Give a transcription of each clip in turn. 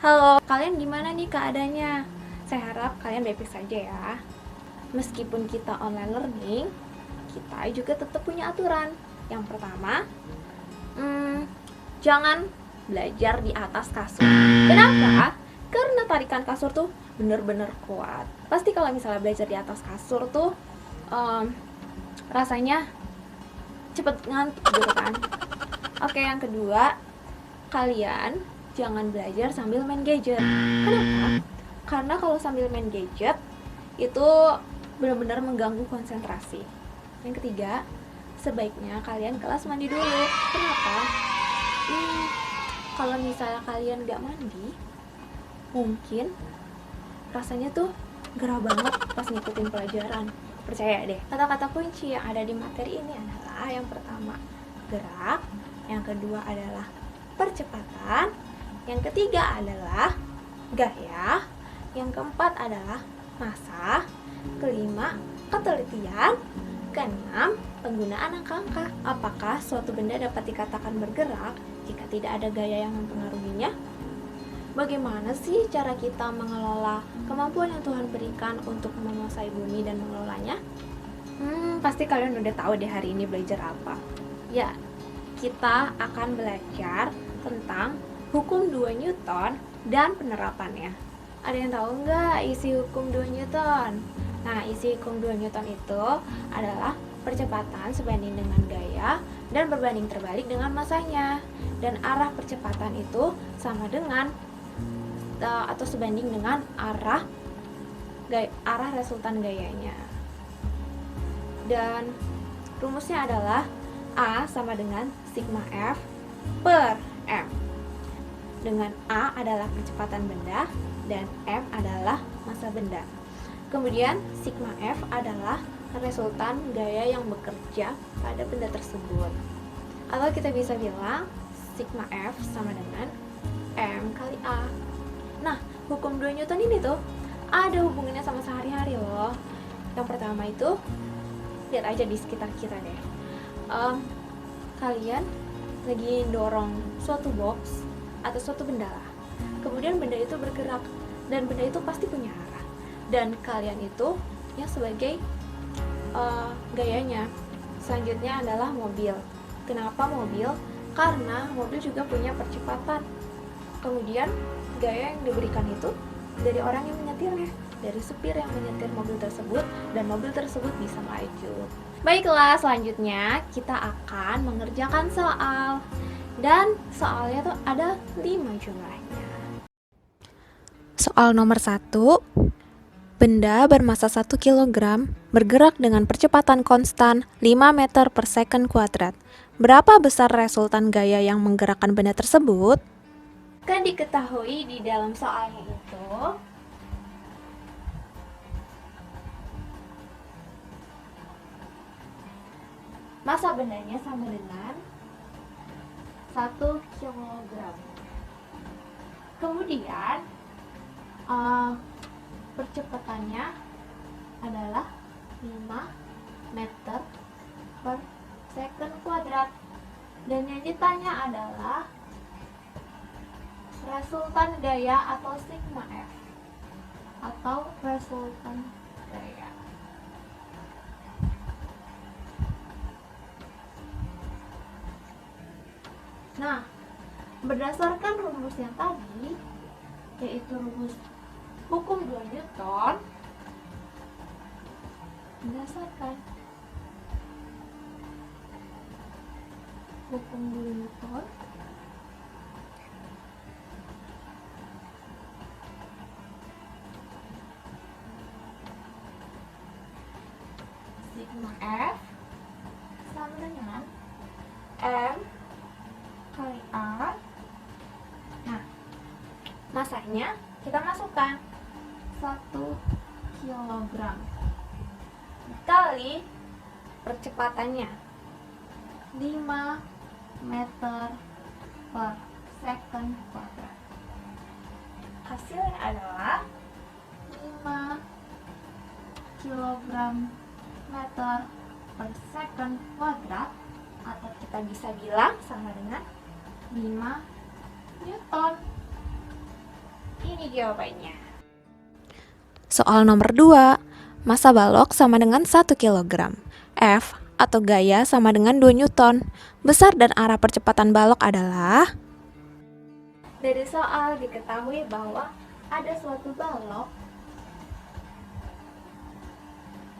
Halo, kalian gimana nih keadaannya? Saya harap kalian baik-baik saja ya. Meskipun kita online learning, kita juga tetap punya aturan. Yang pertama, jangan belajar di atas kasur. Kenapa? Karena tarikan kasur tuh bener-bener kuat. Pasti kalau misalnya belajar di atas kasur tuh rasanya cepet ngantuk gitu kan. Oke, yang kedua, kalian jangan belajar sambil main gadget. Kenapa? Karena kalau sambil main gadget itu benar-benar mengganggu konsentrasi. Yang ketiga, sebaiknya kalian kelas mandi dulu. Kenapa? Kalau misalnya kalian gak mandi, mungkin rasanya tuh gerah banget pas ngikutin pelajaran. Percaya deh, kata-kata kunci yang ada di materi ini adalah yang pertama, gerak, yang kedua adalah percepatan, yang ketiga adalah gaya, yang keempat adalah masa, kelima ketelitian, keenam penggunaan angka-angka. Apakah suatu benda dapat dikatakan bergerak jika tidak ada gaya yang mempengaruhinya? Bagaimana sih cara kita mengelola kemampuan yang Tuhan berikan untuk menguasai bumi dan mengelolanya? Pasti kalian udah tahu deh hari ini belajar apa. Ya, kita akan belajar tentang hukum 2 Newton dan penerapannya. Ada yang tahu nggak isi hukum 2 Newton? Nah, isi hukum 2 Newton itu adalah percepatan sebanding dengan gaya dan berbanding terbalik dengan masanya. Dan arah percepatan itu sama dengan atau sebanding dengan arah resultan gayanya. Dan rumusnya adalah A sama dengan sigma F per M. Dengan A adalah percepatan benda dan M adalah massa benda. Kemudian sigma F adalah resultan gaya yang bekerja pada benda tersebut. Atau kita bisa bilang sigma F sama dengan M kali A. Nah, hukum 2 Newton ini tuh ada hubungannya sama sehari-hari loh. Yang pertama itu, lihat aja di sekitar kita deh. Kalian lagi dorong suatu box atau suatu benda lah. Kemudian benda itu bergerak dan benda itu pasti punya arah. Dan kalian itu yang sebagai gayanya. Selanjutnya adalah mobil. Kenapa mobil? Karena mobil juga punya percepatan. Kemudian gaya yang diberikan itu dari orang yang menyetirnya, dari supir yang menyetir mobil tersebut, dan mobil tersebut bisa maju. Baiklah, selanjutnya kita akan mengerjakan soal. Dan soalnya tuh ada 5 jumlahnya. Soal nomor 1, benda bermassa 1 kg bergerak dengan percepatan konstan 5 meter per second kuadrat. Berapa besar resultan gaya yang menggerakkan benda tersebut? Kan diketahui di dalam soalnya itu massa bendanya sama dengan 1 kg. Kemudian percepatannya adalah 5 meter per second kuadrat. Dan yang ditanya adalah resultan gaya atau sigma F atau resultan gaya. Nah, berdasarkan rumus yang tadi, yaitu rumus hukum 2 Newton, berdasarkan hukum 2 Newton, sigma F sama dengan M kali A. Nah, masanya kita masukkan 1 kg kali percepatannya 5 meter per second kuadrat. Hasilnya adalah 5 kg meter per second kuadrat, atau kita bisa bilang sama dengan 5 Newton. Ini jawabannya. Soal nomor 2, massa balok sama dengan 1 kg. F atau gaya sama dengan 2 Newton. Besar dan arah percepatan balok adalah... Dari soal diketahui bahwa ada suatu balok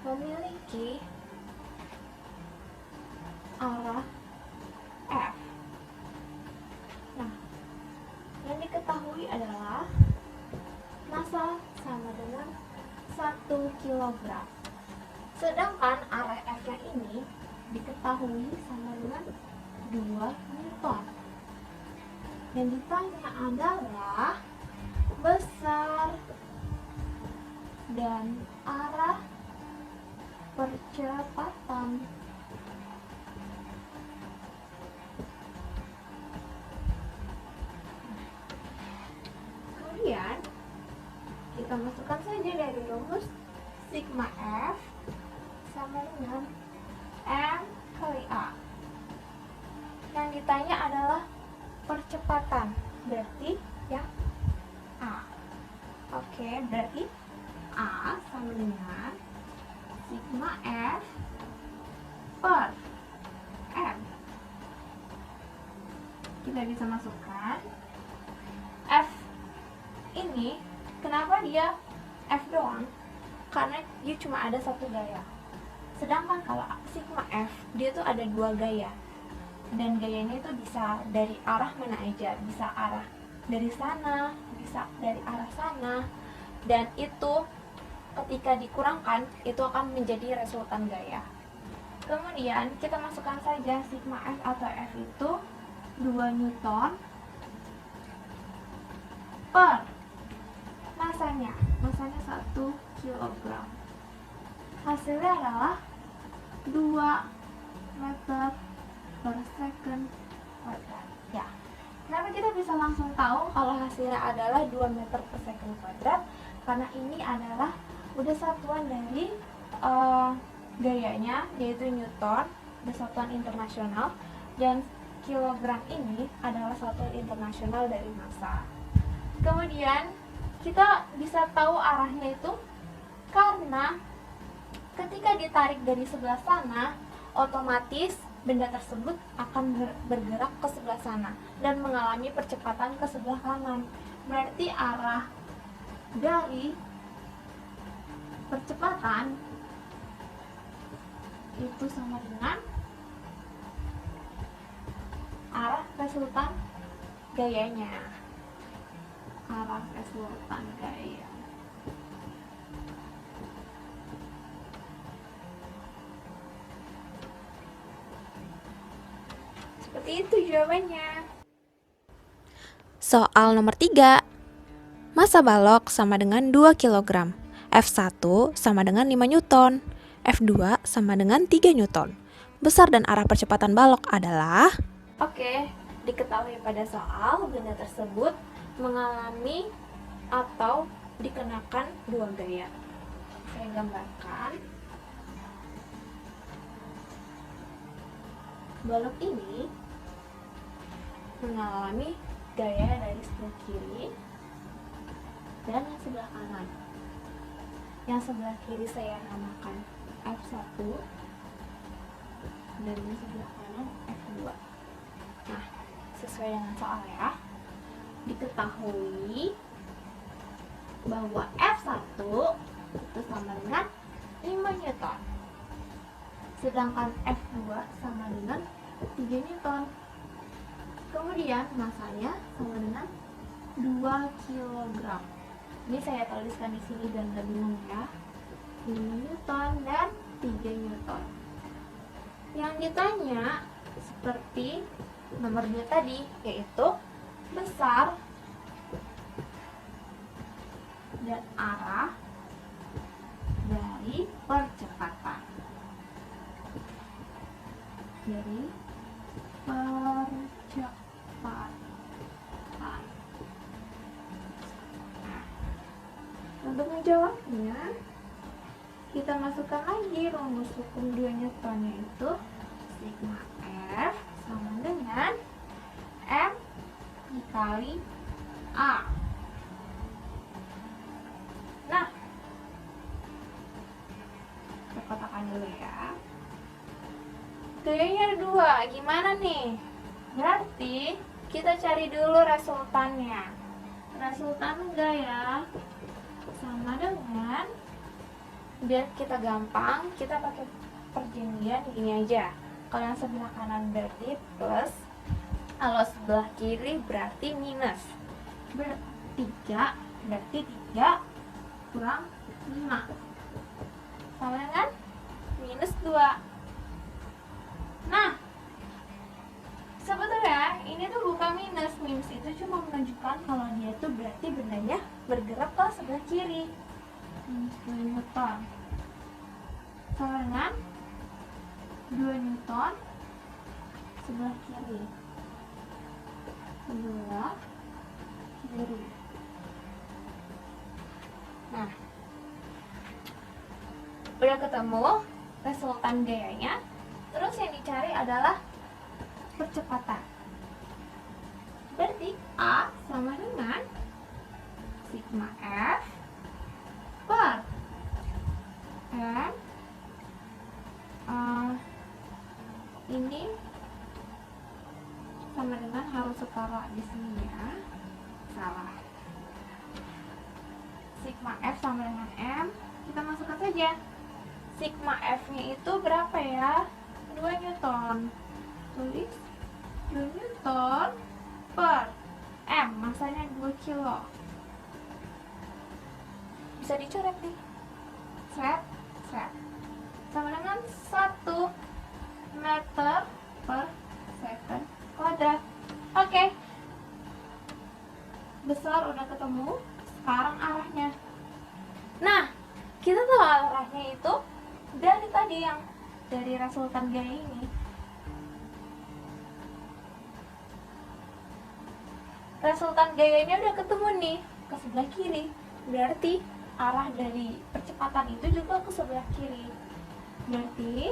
memiliki arah F. Nah, yang diketahui adalah massa sama dengan 1 kg. Sedangkan arah F-nya ini diketahui sama dengan 2 Newton. Yang ditanya adalah besar dan arah percepatan. Kemudian kita masukkan saja dari rumus sigma F sama dengan M kali A. Yang ditanya adalah percepatan, berarti yang A. Oke, berarti A sama dengan sigma F per M. Kita bisa masukkan F ini, kenapa dia F doang? Karena dia cuma ada satu gaya. Sedangkan kalau sigma F, dia tuh ada 2 gaya. Dan gayanya itu bisa dari arah mana aja, bisa arah dari sana, bisa dari arah sana. Dan itu ketika dikurangkan, itu akan menjadi resultan gaya. Kemudian kita masukkan saja sigma F atau F itu 2 Newton per masanya 1 kg. Hasilnya adalah 2 meter per second kuadrat. Ya, kenapa kita bisa langsung tahu kalau hasilnya adalah 2 meter per second kuadrat? Karena ini adalah udah satuan dari gayanya, yaitu Newton, udah satuan internasional, dan kilogram ini adalah satuan internasional dari massa. Kemudian kita bisa tahu arahnya itu karena ketika ditarik dari sebelah sana, otomatis benda tersebut akan bergerak ke sebelah sana dan mengalami percepatan ke sebelah kanan. Berarti arah dari percepatan itu sama dengan arah resultan gayanya. Arah resultan gaya. Seperti itu jawabannya. Soal nomor 3, massa balok sama dengan 2 kg. F1 sama dengan 5 Newton. F2 sama dengan 3 Newton. Besar dan arah percepatan balok adalah... Oke, diketahui pada soal benda tersebut mengalami atau dikenakan 2 gaya. Saya gambarkan. Balok ini mengalami gaya dari sebelah kiri dan yang sebelah kanan. Yang sebelah kiri saya namakan F1 dan yang sebelah kanan F2. Nah, sesuai dengan soal ya, diketahui bahwa F1 itu sama dengan 5 Newton, sedangkan F2 sama dengan 3 Newton. Kemudian masanya sama dengan 2 kg. Ini saya tuliskan di sini dan gak bingung ya. 5 Newton dan 3 Newton. Yang ditanya seperti nomor 2 tadi, yaitu besar dan arah dari percepatan. Jadi percepatan. Nah, untuk menjawabnya, kita masukkan lagi rumus hukum 2 Newton, yaitu sigma F sama dengan M dikali A. gayanya ada 2. Gimana nih? Berarti kita cari dulu resultannya. Resultan gaya sama dengan, biar kita gampang, kita pakai perjanjian gini aja. Kalau yang sebelah kanan berarti plus, kalau sebelah kiri berarti minus. Berarti 3 kurang 5 sama dengan minus 2. Nah, sebetulnya ini tuh bukan minus. Minus itu cuma menunjukkan kalau dia tuh berarti bendanya bergerak ke sebelah kiri. Minus 2 Newton sama dengan 2 Newton sebelah kiri. Sebelah kiri. Nah, udah ketemu resultan gayanya. Terus yang dicari adalah percepatan. Berarti A sama dengan sigma F per M. Ini sama dengan, harus setara di sini ya. Salah. Sigma F sama dengan M. Kita masukkan saja. Sigma F-nya itu berapa ya? 2 Newton. Tulis 2 Newton per M, masanya 2 kilo. Bisa dicoret nih. Set. Sama dengan 1 meter per second kuadrat. Oke. Besar udah ketemu. Sekarang arahnya. Nah, kita tahu arahnya itu dari tadi, yang dari resultan gaya ini. Resultan gayanya udah ketemu nih, ke sebelah kiri. Berarti arah dari percepatan itu juga ke sebelah kiri. Berarti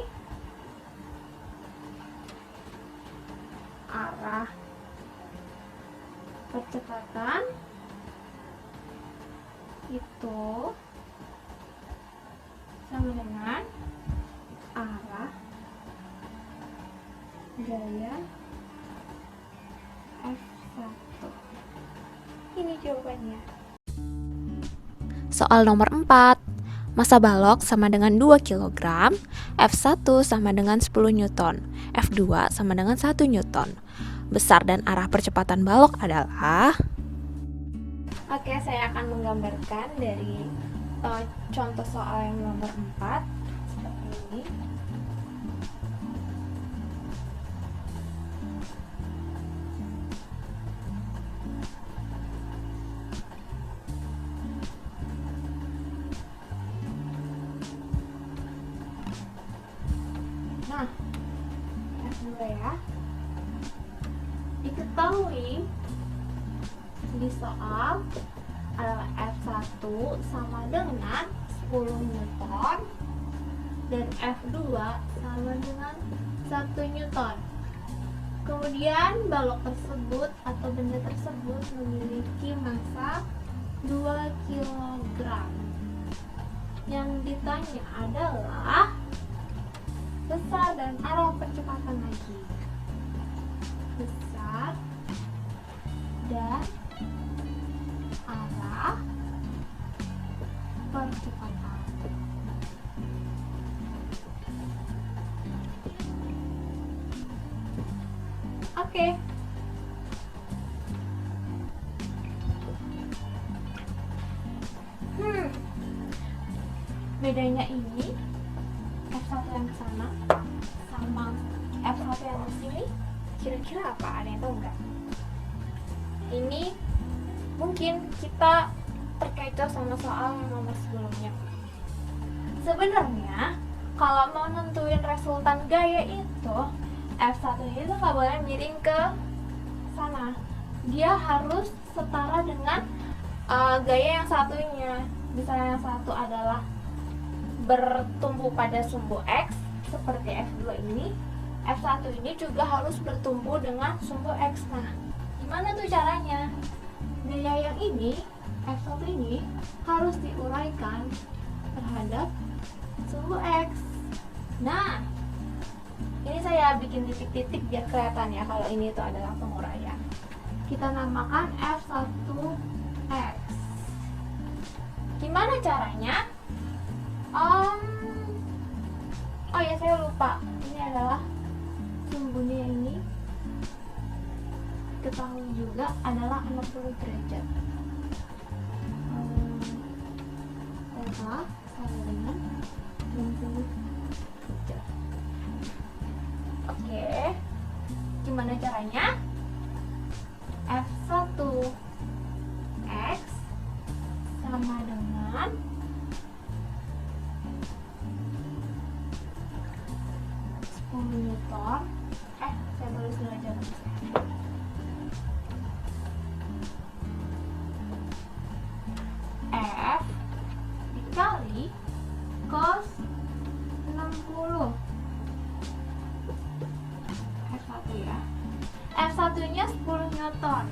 arah percepatan itu sama dengan arah gaya F1. Ini jawabannya. Soal nomor 4. Massa balok sama dengan 2 kg, F1 sama dengan 10 Newton, F2 sama dengan 1 Newton. Besar dan arah percepatan balok adalah... Oke, saya akan menggambarkan dari contoh soal yang nomor 4 seperti ini. Nah, F2 ya. Diketahui di soal adalah F1 sama dengan 10 Newton dan F2 sama dengan 1 Newton. Kemudian balok tersebut atau benda tersebut memiliki massa 2 kg. Yang ditanya adalah besar dan arah percepatan lagi. Besar dan arah percepatan. Oke. Bedanya ini F1 yang ke sana sama F1 yang di sini kira-kira apa? Ada yang tahu nggak? Ini mungkin kita terkecoh sama soal yang nomor sebelumnya. Sebenarnya kalau mau nentuin resultan gaya itu, F1 itu nggak boleh miring ke sana. Dia harus setara dengan gaya yang satunya. Misalnya yang satu adalah bertumpu pada sumbu X seperti F2 ini, F1 ini juga harus bertumpu dengan sumbu X. Nah, gimana tuh caranya? Gaya yang ini, F1 ini harus diuraikan terhadap sumbu X. Nah, Ini saya bikin titik-titik biar kelihatan ya kalau ini itu adalah penguraian. Kita namakan F1X. Gimana caranya? Oh ya, saya lupa. Ini adalah sumbunya ini. Ketahui juga adalah 60 derajat. Sama dengan 60 derajat. Oke. Gimana caranya? F1X sama dengan 10 Newton. Saya tulis dulu aja. F dikali cos 60. F1 ya. F1 nya 10 Newton.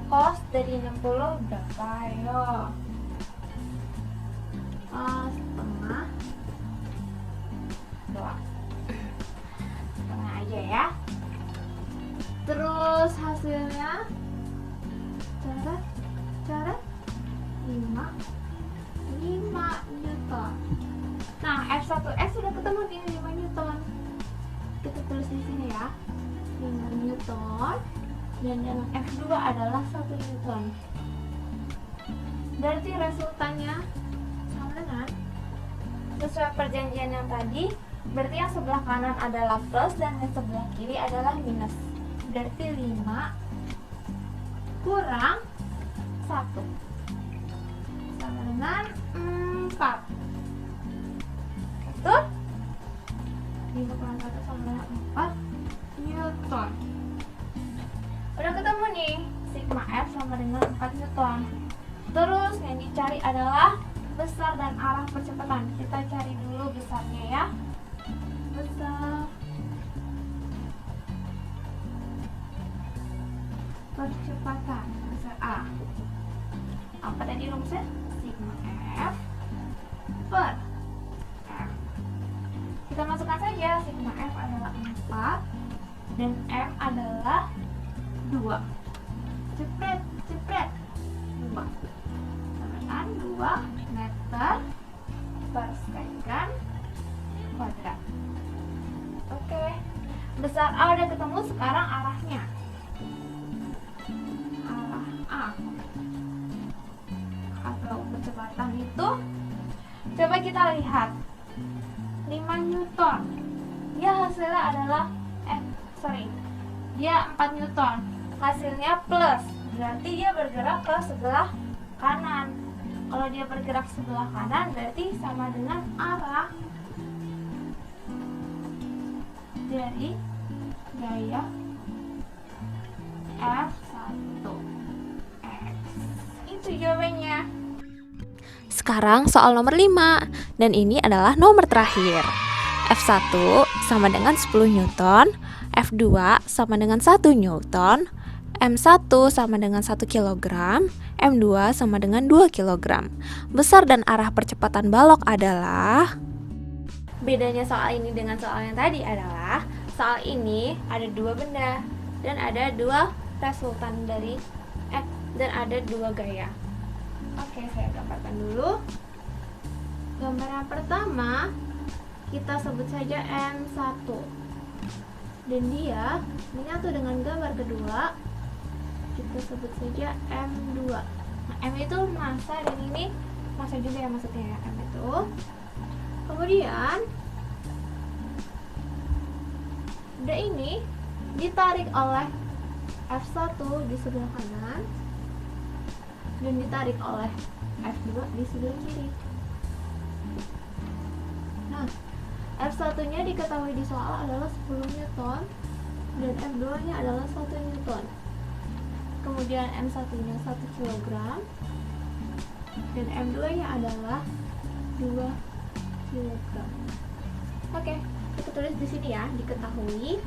Cos dari 60 berapa? Ayo. Setengah. Setengah aja ya. Terus hasilnya cara 5 Newton. Nah, F1X sudah ketemu di 5 Newton. Kita tulis di sini ya. 5 Newton dan yang F2 adalah 1 Newton. Berarti resultannya sama dengan sesuai perjanjian yang tadi. Berarti yang sebelah kanan adalah plus dan yang sebelah kiri adalah minus. Berarti 5 kurang 1 sama dengan 4. Betul? 5 kurang 1 sama dengan 4 Newton. Udah ketemu nih, sigma F sama dengan 4 Newton. Terus yang dicari adalah besar dan arah percepatan. Kita cari dulu besarnya ya. Besar percepatan, besar A. Apa tadi rumusnya? Sigma F per F. Kita masukkan saja, sigma F adalah 4 dan F adalah 2. Cepret 2 sama dengan 2 meter per second kuadrat. Oke, besar A udah ketemu, sekarang arahnya. Arah A atau kecepatan itu, coba kita lihat 5 Newton. Dia hasilnya adalah dia 4 Newton. Hasilnya plus, berarti dia bergerak ke sebelah kanan. Kalau dia bergerak sebelah kanan, berarti sama dengan arah dari gaya F1X. Itu jawabannya. Sekarang soal nomor 5, dan ini adalah nomor terakhir. F1 sama dengan 10 Newton, F2 sama dengan 1 Newton, M1 sama dengan 1 kg, M2 sama dengan 2 kg. Besar dan arah percepatan balok adalah... Bedanya soal ini dengan soal yang tadi adalah soal ini ada 2 benda dan ada 2 resultan dari X dan ada 2 gaya. Oke, saya gambarkan dulu. Gambar yang pertama kita sebut saja M1 dan dia menyatu dengan gambar kedua, kita sebut saja M2. Nah, M itu massa dan ini massa juga ya, maksudnya ya, M itu. Kemudian benda ini ditarik oleh F1 di sebelah kanan dan ditarik oleh F2 di sebelah kiri. Nah, F1 nya diketahui di soal adalah 10 Newton dan F2 nya adalah 1 Newton. Kemudian M1 nya 1 kg dan M2 nya adalah 2 kg. Oke, kita tulis di sini ya, diketahui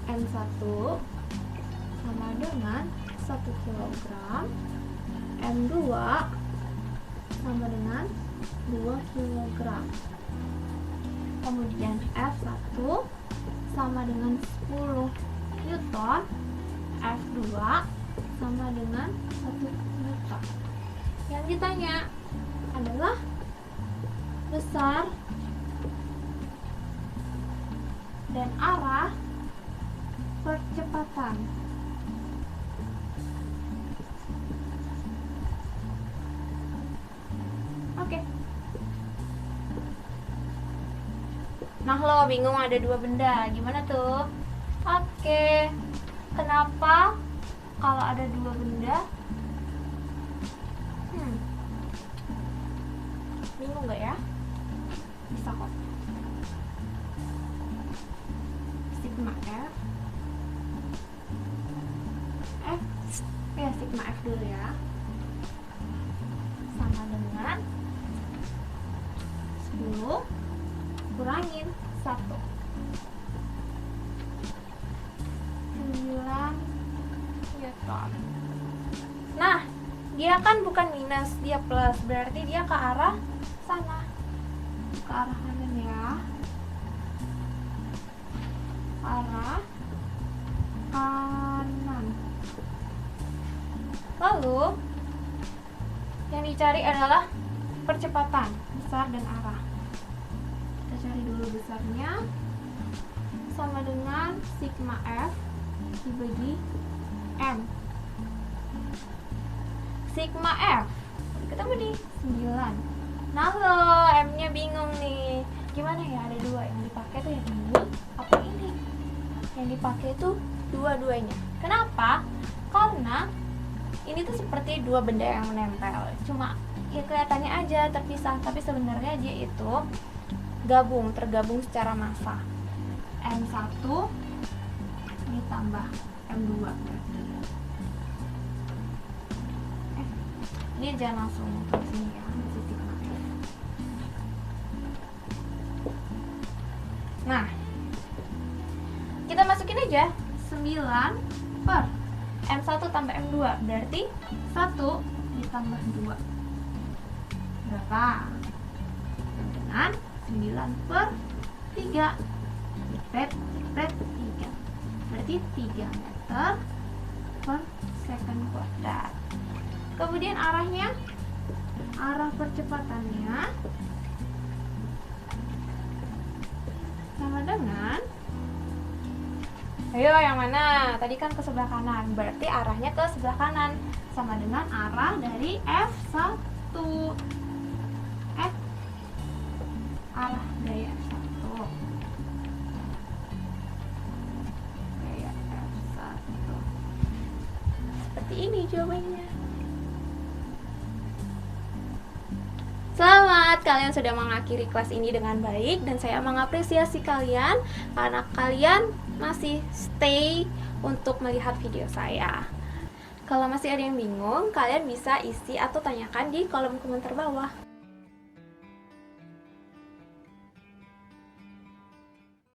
M1 sama dengan 1 kg, M2 sama dengan 2 kilogram. Kemudian F1 sama dengan 10 Newton, F2 sama dengan 1 Newton. Yang ditanya adalah besar dan arah percepatan. Oke. Nah, lo bingung ada dua benda, gimana tuh? Oke. Kenapa kalau ada dua benda? Bingung nggak ya? Bisa kok. Sigma sigma F dulu ya, sama dengan 10 kurangin 1, 9 Newton. Nah, dia kan bukan minus, dia plus, berarti dia ke arah sana, ke arah kanan ya, arah kanan. Lalu yang dicari adalah percepatan, besar dan arah. Kita cari dulu besarnya, sama dengan sigma F dibagi M. Sigma F ketemu di 9. Nah lo, M-nya bingung nih, gimana ya, ada dua, yang dipakai tuh yang ini apa ini? Yang dipakai tuh dua-duanya. Kenapa? Karena ini tuh seperti dua benda yang menempel, cuma ya kelihatannya aja terpisah, tapi sebenarnya dia itu tergabung secara massa. M1 ditambah M2 berarti. Ini jangan langsung tulis ini ya, masih sigma F. Nah, kita masukin aja 9 per M1 tambah M2, berarti 1 ditambah 2 berapa? Dengan 9 per 3 Jepret 3, berarti 3 meter per second kuadrat. Kemudian arahnya, arah percepatannya sama dengan, ayo yang mana? Tadi kan ke sebelah kanan, berarti arahnya ke sebelah kanan, sama dengan arah dari F1. Arah dari F1. Kayak F1. Seperti ini jawabannya. Selamat, kalian sudah mengakhiri kelas ini dengan baik, dan saya mengapresiasi kalian karena kalian masih stay untuk melihat video saya. Kalau masih ada yang bingung, kalian bisa isi atau tanyakan di kolom komentar bawah.